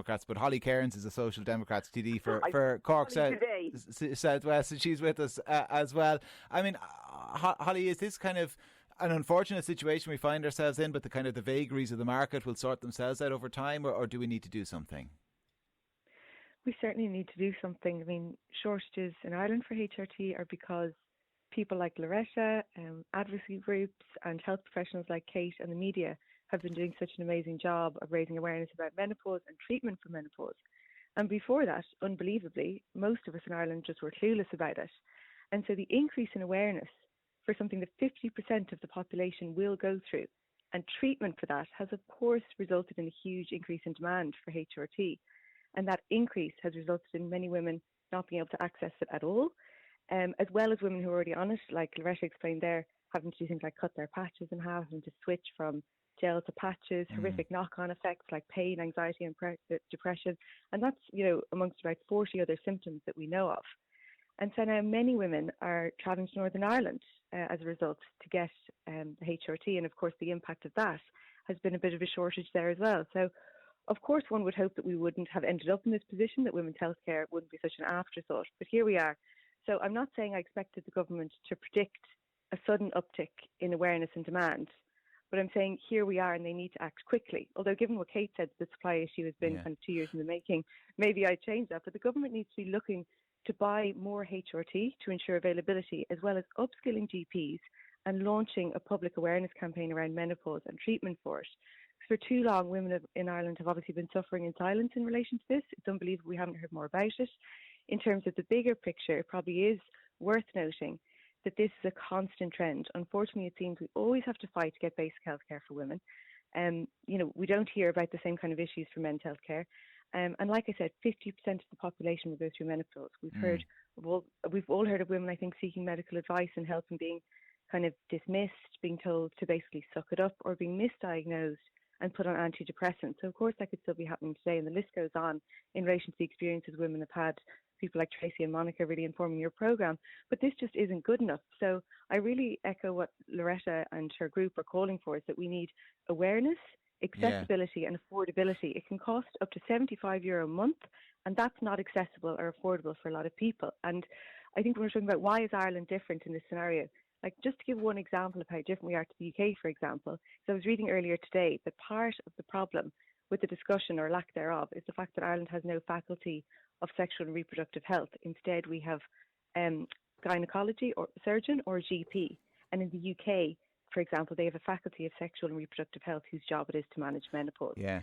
Democrats, but Holly Cairns is a Social Democrats TD for Cork South West, and she's with us as well. I mean, Holly, is this kind of an unfortunate situation we find ourselves in, but the kind of the vagaries of the market will sort themselves out over time, or do we need to do something? We certainly need to do something. I mean, shortages in Ireland for HRT are because people like Loretta, advocacy groups and health professionals like Kate and the media have been doing such an amazing job of raising awareness about menopause and treatment for menopause. And before that, unbelievably, most of us in Ireland just were clueless about it. And so the increase in awareness for something that 50% of the population will go through, and treatment for that has of course resulted in a huge increase in demand for HRT. And that increase has resulted in many women not being able to access it at all, as well as women who are already on it, like Loretta explained there, having to do things like cut their patches in half, having to switch from gel to patches, horrific knock-on effects like pain, anxiety and depression. And that's, amongst about 40 other symptoms that we know of. And so now many women are travelling to Northern Ireland as a result to get the HRT. And of course, the impact of that has been a bit of a shortage there as well. So of course, one would hope that we wouldn't have ended up in this position, that women's healthcare wouldn't be such an afterthought. But here we are. So I'm not saying I expected the government to predict a sudden uptick in awareness and demand, but I'm saying here we are and they need to act quickly. Although given what Kate said, the supply issue has been kind of 2 years in the making, maybe I'd change that. But the government needs to be looking to buy more HRT to ensure availability, as well as upskilling GPs and launching a public awareness campaign around menopause and treatment for it. For too long, women in Ireland have obviously been suffering in silence in relation to this. It's unbelievable we haven't heard more about it. In terms of the bigger picture, it probably is worth noting that this is a constant trend. Unfortunately, it seems we always have to fight to get basic healthcare for women. We don't hear about the same kind of issues for men's healthcare. And like I said, 50% of the population will go through menopause. We've all heard of women, I think, seeking medical advice and help and being kind of dismissed, being told to basically suck it up, or being misdiagnosed and put on antidepressants. So of course that could still be happening today, and the list goes on in relation to the experiences women have had, people like Tracy and Monica really informing your programme. But this just isn't good enough. So I really echo what Loretta and her group are calling for, is that we need awareness, accessibility and affordability. It can cost up to €75 a month, and that's not accessible or affordable for a lot of people. And I think when we're talking about why is Ireland different in this scenario, like just to give one example of how different we are to the UK, for example. So I was reading earlier today that part of the problem with the discussion or lack thereof is the fact that Ireland has no faculty of sexual and reproductive health. Instead, we have gynecology or surgeon or GP. And in the UK, for example, they have a faculty of sexual and reproductive health whose job it is to manage menopause. Yeah.